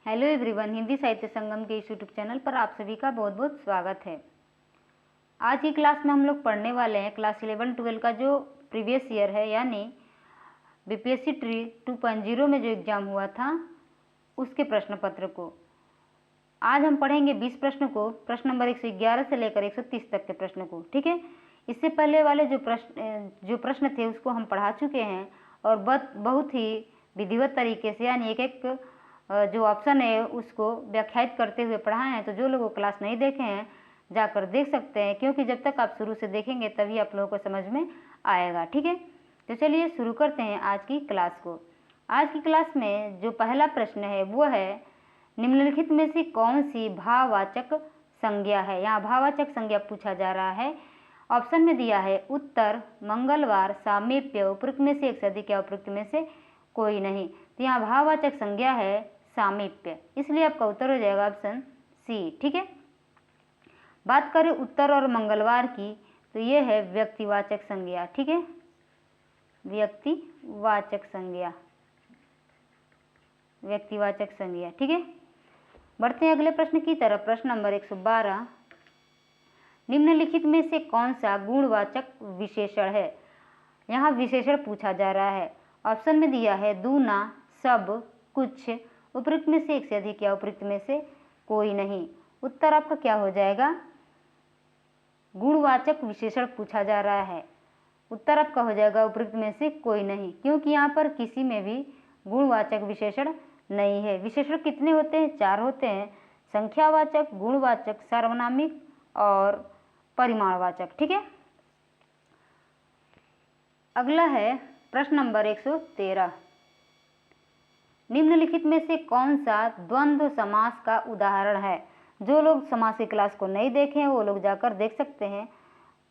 Hello everyone, Hindi साहित्य संगम के इस यूट्यूब चैनल पर आप सभी का बहुत बहुत स्वागत है। आज की क्लास में हम लोग पढ़ने वाले हैं क्लास 11-12 का जो प्रीवियस ईयर है, यानी बीपीएससी ट्री 2.0 में जो एग्ज़ाम हुआ था उसके प्रश्न पत्र को। आज हम पढ़ेंगे 20 प्रश्न को, प्रश्न नंबर 111 से लेकर 130 तक के प्रश्न को। ठीक है, इससे पहले वाले जो प्रश्न थे उसको हम पढ़ा चुके हैं और बहुत ही विधिवत तरीके से, यानी एक एक जो ऑप्शन है उसको व्याख्यायित करते हुए पढ़ाए हैं। तो जो लोग क्लास नहीं देखे हैं जाकर देख सकते हैं, क्योंकि जब तक आप शुरू से देखेंगे तभी आप लोगों को समझ में आएगा। ठीक है, तो चलिए शुरू करते हैं आज की क्लास को। आज की क्लास में जो पहला प्रश्न है वो है, निम्नलिखित में से कौन सी भाववाचक संज्ञा है। यहाँ भाववाचक संज्ञा पूछा जा रहा है। ऑप्शन में दिया है उत्तर, मंगलवार, सामीप्य, उपयुक्त में से एक से अधिक या उपयुक्त में से कोई नहीं। तो यहाँ भाववाचक संज्ञा है सामीप्य, इसलिए आपका उत्तर हो जाएगा ऑप्शन सी। ठीक है, बात करें उत्तर और मंगलवार की, तो ये है व्यक्तिवाचक संज्ञा। ठीक है, व्यक्तिवाचक संज्ञा, व्यक्तिवाचक संज्ञा। ठीक है, बढ़ते हैं अगले प्रश्न की तरफ। प्रश्न नंबर 112, निम्नलिखित में से कौन सा गुणवाचक विशेषण है। यहाँ विशेषण पूछा जा रहा है। ऑप्शन में दिया है दूना, सब, कुछ, उपयुक्त में से एक से अधिक या उपयुक्त में से कोई नहीं। उत्तर आपका क्या हो जाएगा, गुणवाचक विशेषण पूछा जा रहा है। उत्तर आपका हो जाएगा उपयुक्त में से कोई नहीं, क्योंकि यहाँ पर किसी में भी गुणवाचक विशेषण नहीं है। विशेषण कितने होते हैं? 4 होते हैं, संख्यावाचक, गुणवाचक, सार्वनामिक और परिमाणवाचक। ठीक है, अगला है प्रश्न नंबर 113, निम्नलिखित में से कौन सा द्वंद्व समास का उदाहरण है। जो लोग समास की क्लास को नहीं देखे हैं वो लोग जाकर देख सकते हैं।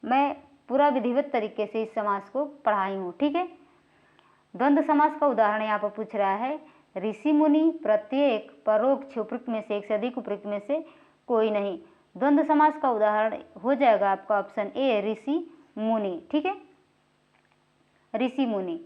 मैं पूरा विधिवत तरीके से इस समास को पढ़ाई हूँ। ठीक है, द्वंद्व समास का उदाहरण यहाँ पर पूछ रहा है, ऋषि मुनि, प्रत्येक, परोक्ष, उपयुक्त में से एक से अधिक, उपयुक्त में से कोई नहीं। द्वंद्व समास का उदाहरण हो जाएगा आपका ऑप्शन ए, ऋषि मुनि। ठीक है, ऋषि मुनि,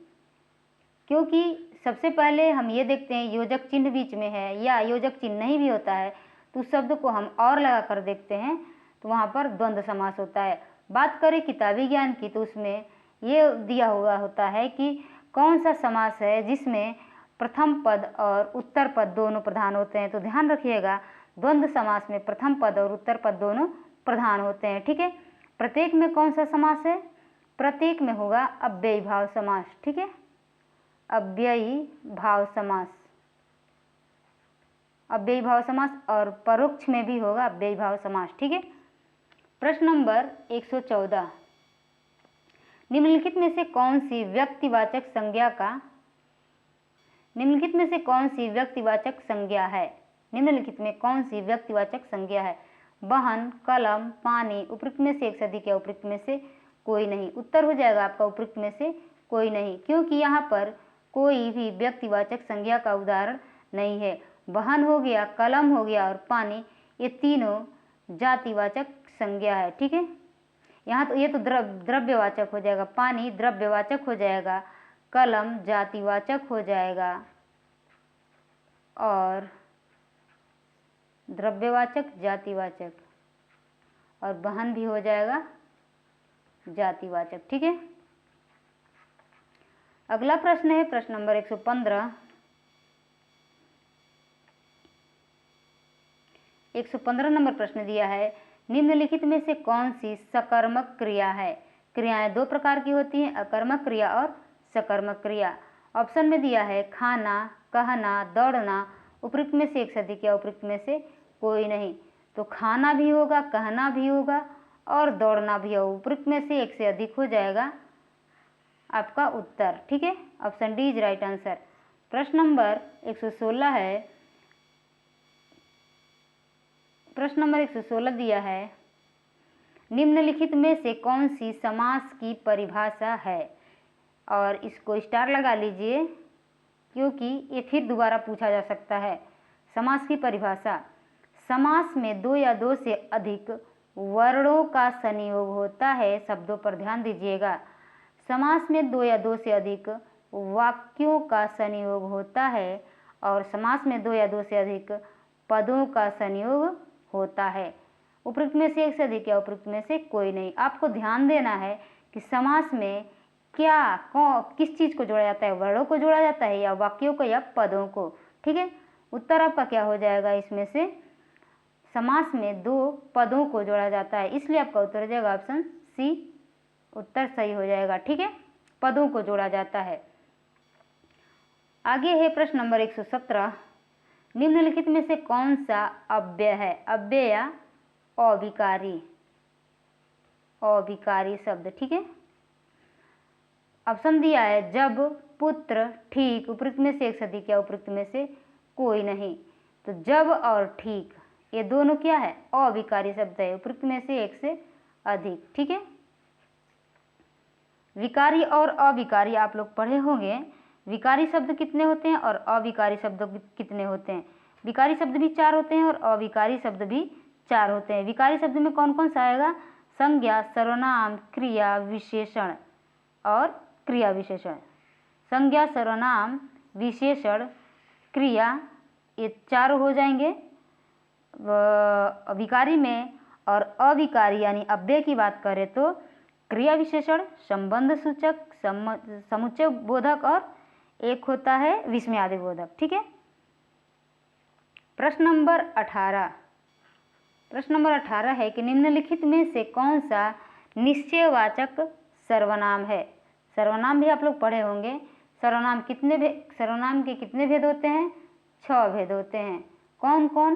क्योंकि सबसे पहले हम ये देखते हैं योजक चिन्ह बीच में है या योजक चिन्ह नहीं भी होता है तो उस शब्द को हम और लगा कर देखते हैं तो वहाँ पर द्वंद्व समास होता है। बात करें किताबी ज्ञान की, तो उसमें ये दिया हुआ होता है कि कौन सा समास है जिसमें प्रथम पद और उत्तर पद दोनों प्रधान होते हैं। तो ध्यान रखिएगा, द्वंद्व समास में प्रथम पद और उत्तर पद दोनों प्रधान होते हैं। ठीक है, प्रत्येक में कौन सा समास है? प्रत्येक में होगा अव्ययी भाव समास। ठीक है, अव्ययी भाव समास, अव्ययी भाव समास, और परोक्ष में भी होगा अव्ययी भाव समास। ठीक है, प्रश्न नंबर 114, निम्नलिखित में से कौन सी व्यक्तिवाचक संज्ञा का, निम्नलिखित में से कौन सी व्यक्तिवाचक संज्ञा है। निम्नलिखित में कौन सी व्यक्तिवाचक संज्ञा है? वाहन, कलम, पानी, उपयुक्त में से एक से अधिक या उपयुक्त में से कोई नहीं। उत्तर हो जाएगा आपका उपयुक्त में से कोई नहीं, क्योंकि यहाँ पर कोई भी व्यक्तिवाचक संज्ञा का उदाहरण नहीं है। वाहन हो गया, कलम हो गया और पानी, ये तीनों जातिवाचक संज्ञा है। ठीक है, यहाँ तो ये तो द्रव्यवाचक हो जाएगा, पानी द्रव्यवाचक हो जाएगा, कलम जातिवाचक हो जाएगा और द्रव्यवाचक जातिवाचक, और वाहन भी हो जाएगा जातिवाचक। ठीक है, अगला प्रश्न है प्रश्न नंबर 115, 115 नंबर प्रश्न दिया है, निम्नलिखित में से कौन सी सकर्मक क्रिया है। क्रियाएं 2 प्रकार की होती हैं, अकर्मक क्रिया और सकर्मक क्रिया। ऑप्शन में दिया है खाना, कहना, दौड़ना, उपयुक्त में से एक से अधिक या उपयुक्त में से कोई नहीं। तो खाना भी होगा, कहना भी होगा और दौड़ना भी होगा, उपयुक्त में से एक से अधिक हो जाएगा आपका उत्तर। ठीक है, option D is right answer. प्रश्न नंबर 116 है, प्रश्न नंबर 116 दिया है, निम्नलिखित में से कौन सी समास की परिभाषा है। और इसको स्टार लगा लीजिए, क्योंकि ये फिर दोबारा पूछा जा सकता है। समास की परिभाषा, समास में 2 या 2 से अधिक वर्णों का संयोग होता है। शब्दों पर ध्यान दीजिएगा, समास में 2 या 2 से अधिक वाक्यों का संयोग होता है और समास में दो या दो से अधिक पदों का संयोग होता है। उपयुक्त में से एक से अधिक या उपयुक्त में से कोई नहीं। आपको ध्यान देना है कि समास में क्या किस चीज़ को जोड़ा जाता है, वर्णों को जोड़ा जाता है या वाक्यों को या पदों को। ठीक है, उत्तर आपका क्या हो जाएगा, इसमें से समास में दो पदों को जोड़ा जाता है, इसलिए आपका उत्तर हो जाएगा ऑप्शन सी, उत्तर सही हो जाएगा। ठीक है, पदों को जोड़ा जाता है। आगे है प्रश्न नंबर 117, निम्नलिखित में से कौन सा अव्यय है, अव्यय या अविकारी, अविकारी शब्द। ठीक है, ऑप्शन दिया है जब, पुत्र, ठीक, उपयुक्त में से एक से अधिक या उपयुक्त में से कोई नहीं। तो जब और ठीक ये दोनों क्या है, अविकारी शब्द है, उपयुक्त में से एक से अधिक। ठीक है, विकारी और अविकारी आप लोग पढ़े होंगे, विकारी शब्द कितने होते हैं और अविकारी शब्द कितने होते हैं। विकारी शब्द भी 4 होते हैं और अविकारी शब्द भी 4 होते हैं। विकारी शब्द में कौन कौन सा आएगा, संज्ञा, सर्वनाम, क्रिया विशेषण और क्रिया विशेषण। संज्ञा, सर्वनाम, विशेषण, क्रिया, ये 4 हो जाएंगे विकारी में। और अविकारी यानी अव्यय की बात करें तो क्रिया विशेषण, संबंध सूचक, समुच्चय बोधक और एक होता है विस्मयादि बोधक। ठीक है, प्रश्न नंबर 18, प्रश्न नंबर 18 है कि निम्नलिखित में से कौन सा निश्चयवाचक सर्वनाम है। सर्वनाम भी आप लोग पढ़े होंगे। सर्वनाम सर्वनाम के कितने भेद होते हैं, 6 भेद होते हैं। कौन कौन,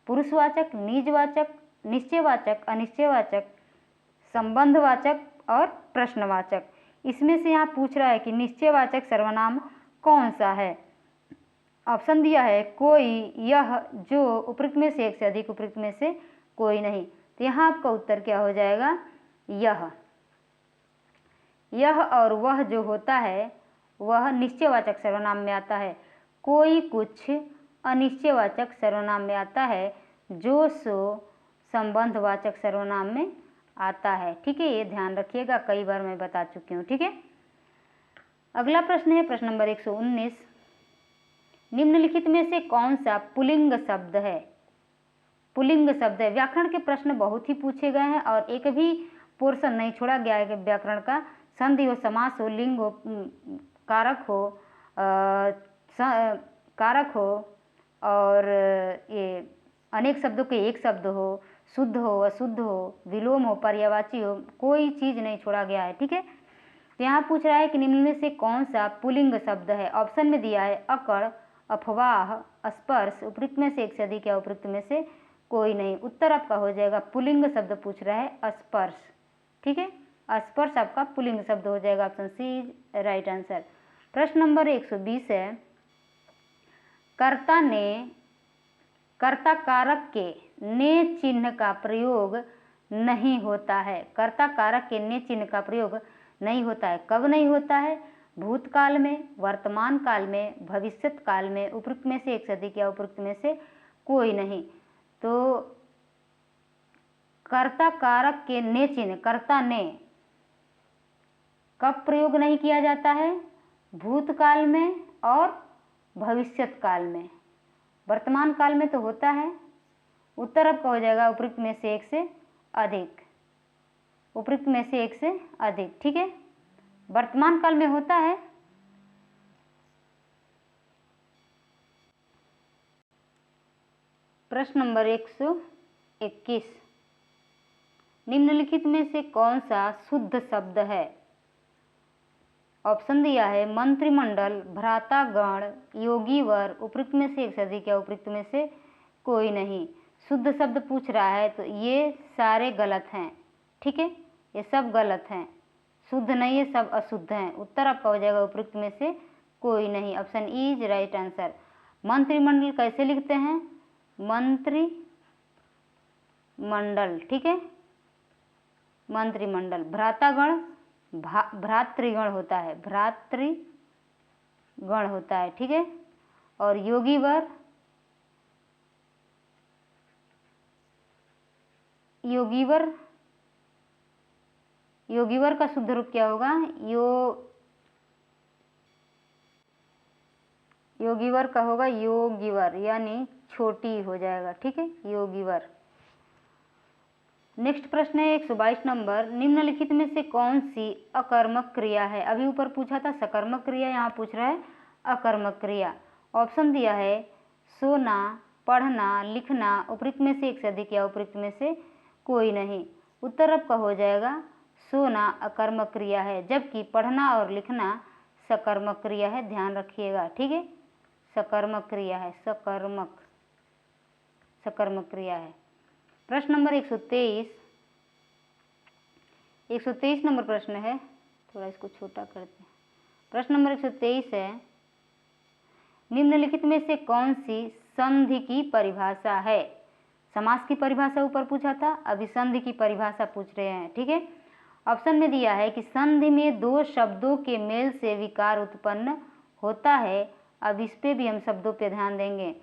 पुरुषवाचक, निजवाचक, निश्चयवाचक, अनिश्चयवाचक, संबंधवाचक और प्रश्नवाचक। इसमें से यहाँ पूछ रहा है कि निश्चयवाचक सर्वनाम कौन सा है। ऑप्शन दिया है कोई, यह, जो, उपयुक्त में से एक से अधिक, उपयुक्त में से कोई नहीं। तो यहाँ आपका उत्तर क्या हो जाएगा, यह। यह और वह जो होता है वह निश्चयवाचक सर्वनाम में आता है। कोई कुछ अनिश्चयवाचक सर्वनाम में आता है, जो सो संबंधवाचक सर्वनाम में आता है। ठीक है, ये ध्यान रखिएगा, कई बार मैं बता चुकी हूँ। ठीक है, अगला प्रश्न है प्रश्न नंबर 119, निम्नलिखित में से कौन सा पुल्लिंग शब्द है। पुल्लिंग शब्द है। व्याकरण के प्रश्न बहुत ही पूछे गए हैं और एक भी पोर्शन नहीं छोड़ा गया है कि व्याकरण का। संधि हो, समास हो, लिंग हो, कारक हो, कारक हो और ये अनेक शब्दों के एक शब्द हो, शुद्ध हो, अशुद्ध हो, विलोम हो, पर्यायवाची हो, कोई चीज़ नहीं छोड़ा गया है। ठीक है, तो यहाँ पूछ रहा है कि निम्न में से कौन सा पुल्लिंग शब्द है। ऑप्शन में दिया है अकड़, अफवाह, स्पर्श, उपयुक्त में से एक से अधिक या उपयुक्त में से कोई नहीं। उत्तर आपका हो जाएगा, पुल्लिंग शब्द पूछ रहा है स्पर्श। ठीक है, स्पर्श आपका पुल्लिंग शब्द हो जाएगा, option C is right answer. प्रश्न नंबर 120 है, कर्ता ने, कर्ता कारक के ने चिन्ह का प्रयोग नहीं होता है। कर्ता कारक के ने चिन्ह का प्रयोग नहीं होता है। कब नहीं होता है, भूतकाल में, वर्तमान काल में, भविष्यत काल में, उपयुक्त में से एक से अधिक या उपयुक्त में से कोई नहीं। तो कर्ता कारक के ने चिन्ह, कर्ता ने, कब प्रयोग नहीं किया जाता है, भूतकाल में और भविष्यत काल में। वर्तमान काल में तो होता है। उत्तर आपका हो जाएगा उपयुक्त में से एक से अधिक, उपयुक्त में से एक से अधिक। ठीक है, वर्तमान काल में होता है। प्रश्न नंबर 121, निम्नलिखित में से कौन सा शुद्ध शब्द है। ऑप्शन दिया है मंत्रिमंडल, भ्रातागण, योगीवर, उपयुक्त में से एक से अधिक या उपयुक्त में से कोई नहीं। शुद्ध शब्द पूछ रहा है तो ये सारे गलत हैं। ठीक है, ये सब गलत हैं, शुद्ध नहीं है, सब अशुद्ध हैं। उत्तर आपका हो जाएगा उपयुक्त में से कोई नहीं, option E is right answer. मंत्रिमंडल कैसे लिखते हैं, मंत्रिमंडल। ठीक है, मंत्रिमंडल। भ्रातागण, भ्रातृगण होता है, भ्रातृगण होता है। ठीक है, और योगीवर, योगीवर, योगीवर का शुद्ध रूप क्या होगा, योगिवर का होगा योगिवर, यानी छोटी हो जाएगा। ठीक है, योगिवर। नेक्स्ट प्रश्न है 122 नंबर, निम्नलिखित में से कौन सी अकर्मक क्रिया है? अभी ऊपर पूछा था सकर्मक क्रिया, यहाँ पूछ रहा है अकर्मक क्रिया। ऑप्शन दिया है सोना, पढ़ना, लिखना, उपयुक्त में से एक से अधिक या उपयुक्त में से कोई नहीं। उत्तर आपका हो जाएगा सोना अकर्मक क्रिया है, जबकि पढ़ना और लिखना सकर्मक क्रिया है। ध्यान रखिएगा। ठीक है, सकर्मक क्रिया है, सकर्मक क्रिया है। प्रश्न नंबर 123 नंबर प्रश्न है, थोड़ा इसको छोटा करते हैं। प्रश्न नंबर 123 है, निम्नलिखित में से कौन सी संधि की परिभाषा है? समास की परिभाषा ऊपर पूछा था, अभी संधि की परिभाषा पूछ रहे हैं। ठीक है, ऑप्शन में दिया है कि संधि में दो शब्दों के मेल से विकार उत्पन्न होता है। अब इस पे भी हम शब्दों पे ध्यान देंगे।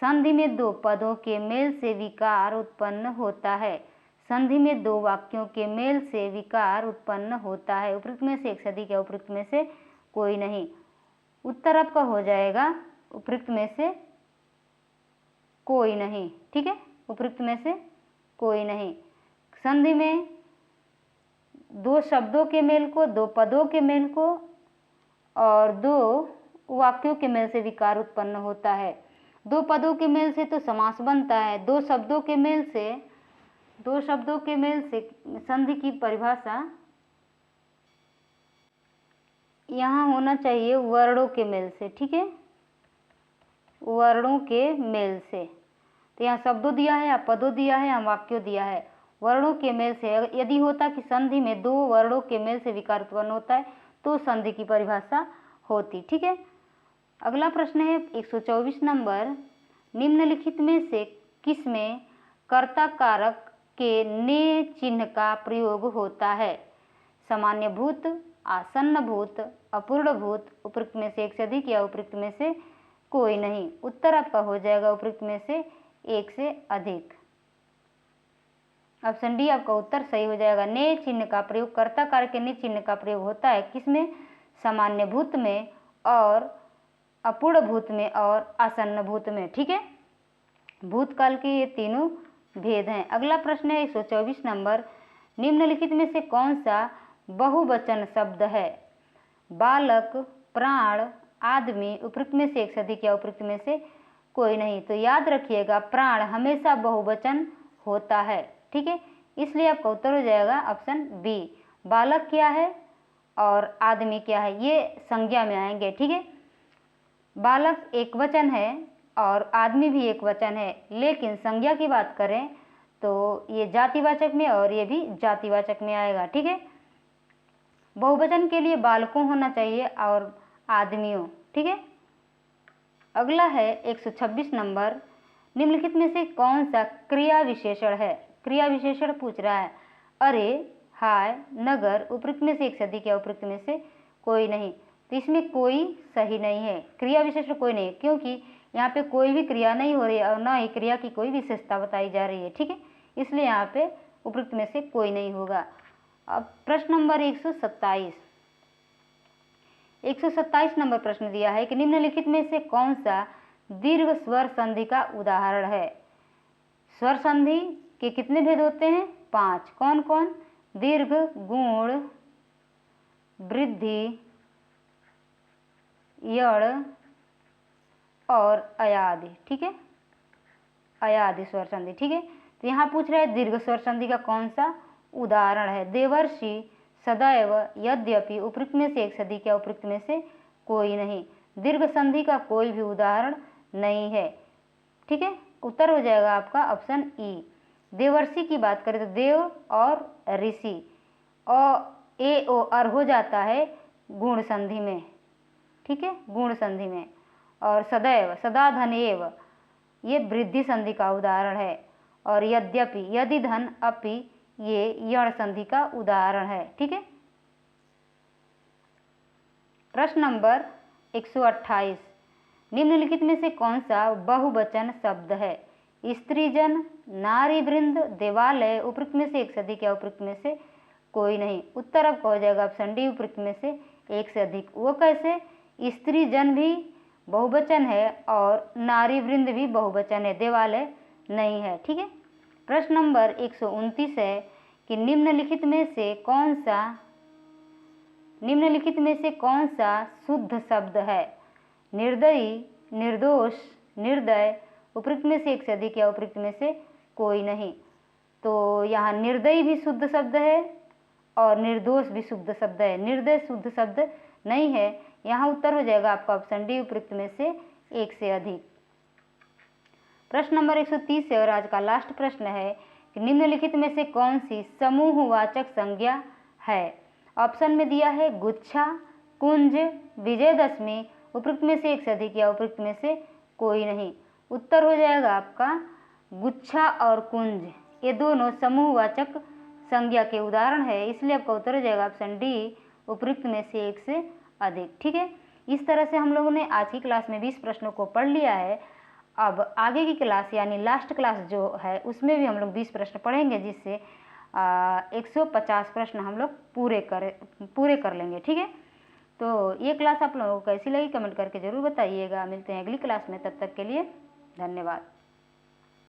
संधि में दो पदों के मेल से विकार उत्पन्न होता है। संधि में दो वाक्यों के मेल से विकार उत्पन्न होता है। उपयुक्त में से एक से अधिक या उपयुक्त में से कोई नहीं। उत्तर आपका हो जाएगा उपयुक्त में से कोई नहीं। ठीक है, उपयुक्त में से कोई नहीं। संधि में दो शब्दों के मेल को, दो पदों के मेल को और दो वाक्यों के मेल से विकार उत्पन्न होता है। दो पदों के मेल से तो समास बनता है, दो शब्दों के मेल से संधि की परिभाषा यहाँ होना चाहिए वर्णों के मेल से। ठीक है, वर्णों के मेल से। तो यहाँ शब्दों दिया है या पदों दिया है या वाक्यों दिया है, वर्णों के मेल से। यदि होता कि संधि में दो वर्णों के मेल से विकार उत्पन्न होता है तो संधि की परिभाषा होती। ठीक है, अगला प्रश्न है 124 नंबर, निम्नलिखित में से किसमें कर्ता कारक के ने चिन्ह का प्रयोग होता है? सामान्य भूत, आसन्न भूत, अपूर्ण भूत, उपयुक्त में से एक से अधिक या उपयुक्त में से कोई नहीं। उत्तर आपका हो जाएगा उपयुक्त में से एक से अधिक। ऑप्शन डी आपका उत्तर सही हो जाएगा। ने चिन्ह का प्रयोग, कर्ता कारक के ने चिन्ह का प्रयोग होता है किसमें? सामान्य भूत में और अपूर्ण भूत में और आसन्न भूत में। ठीक है, भूतकाल के ये तीनों भेद हैं। अगला प्रश्न है 124 नंबर, निम्नलिखित में से कौन सा बहुवचन शब्द है? बालक, प्राण, आदमी, उपयुक्त में से एक से अधिक या उपयुक्त में से कोई नहीं। तो याद रखिएगा प्राण हमेशा बहुवचन होता है। ठीक है, इसलिए आपका उत्तर हो जाएगा ऑप्शन बी। बालक क्या है और आदमी क्या है ये संज्ञा में आएंगे। ठीक है, बालक एक वचन है और आदमी भी एक वचन है, लेकिन संज्ञा की बात करें तो ये जातिवाचक में और ये भी जातिवाचक में आएगा। ठीक है, बहुवचन के लिए बालकों होना चाहिए और आदमियों। ठीक है, अगला है 126 नंबर, निम्नलिखित में से कौन सा क्रिया विशेषण है? क्रिया विशेषण पूछ रहा है। अरे, हाय, नगर, उपयुक्त में से एक से अधिक या उपयुक्त में से कोई नहीं। तो इसमें कोई सही नहीं है, क्रिया विशेषण कोई नहीं, क्योंकि यहाँ पे कोई भी क्रिया नहीं हो रही है और न ही क्रिया की कोई विशेषता बताई जा रही है। ठीक है, इसलिए यहाँ पे उपयुक्त में से कोई नहीं होगा। अब प्रश्न नंबर 127 नंबर प्रश्न दिया है कि निम्नलिखित में से कौन सा दीर्घ स्वर संधि का उदाहरण है? स्वर संधि के कितने भेद होते हैं? 5। कौन कौन? दीर्घ, गुण, वृद्धि, यड़ और अयादि। ठीक है, अयादि स्वर संधि। ठीक है, तो यहाँ पूछ रहा है दीर्घ स्वर संधि का कौन सा उदाहरण है? देवर्षि, सदैव, यद्यपि, उपयुक्त में से एक से अधिक या उपयुक्त में से कोई नहीं। दीर्घ संधि का कोई भी उदाहरण नहीं है। ठीक है, उत्तर हो जाएगा आपका ऑप्शन ई। देवर्षि की बात करें तो देव और ऋषि और ए ओ अर हो जाता है गुण संधि में। ठीक है, गुण संधि में। और सदैव, सदा धन एव, ये वृद्धि संधि का उदाहरण है। और यद्यपि, यदि धन अपि, ये यण संधि का उदाहरण है। ठीक है, प्रश्न नंबर 128, निम्नलिखित में से कौन सा बहुवचन शब्द है? स्त्रीजन, नारी वृंद, देवालय, उपयुक्त में से एक से अधिक या उपयुक्त में से कोई नहीं। उत्तर आपका हो जाएगा ऑप्शन डी, उपयुक्त में से एक से अधिक। वो कैसे? स्त्रीजन भी बहुवचन है और नारी वृंद भी बहुवचन है, देवालय नहीं है। ठीक है। प्रश्न नंबर 129 है कि निम्नलिखित में से कौन सा शुद्ध शब्द है? निर्दयी, निर्दोष, निर्दय, उपयुक्त में से एक से अधिक या उपयुक्त में से कोई नहीं। तो यहाँ निर्दयी भी शुद्ध शब्द है और निर्दोष भी शुद्ध शब्द है, निर्दय शुद्ध शब्द नहीं है। यहाँ उत्तर हो जाएगा आपका ऑप्शन डी, उपयुक्त में से एक से अधिक। प्रश्न नंबर 130 है और आज का लास्ट प्रश्न है कि निम्नलिखित में से कौन सी समूहवाचक संज्ञा है? ऑप्शन में दिया है गुच्छा, कुंज, विजयदशमी, उपयुक्त में से एक से अधिक या उपयुक्त में से कोई नहीं। उत्तर हो जाएगा आपका गुच्छा और कुंज, ये दोनों समूहवाचक संज्ञा के उदाहरण है, इसलिए आपका उत्तर हो जाएगा ऑप्शन डी, उपयुक्त में से एक से अधिक। ठीक है। इस तरह से हम लोगों ने आज की क्लास में 20 प्रश्नों को पढ़ लिया है। अब आगे की क्लास यानी लास्ट क्लास जो है उसमें भी हम लोग 20 प्रश्न पढ़ेंगे, जिससे 150 प्रश्न हम लोग पूरे कर लेंगे। ठीक है। तो ये क्लास आप लोगों को कैसी लगी कमेंट करके ज़रूर बताइएगा। मिलते हैं अगली क्लास में, तब तक के लिए धन्यवाद।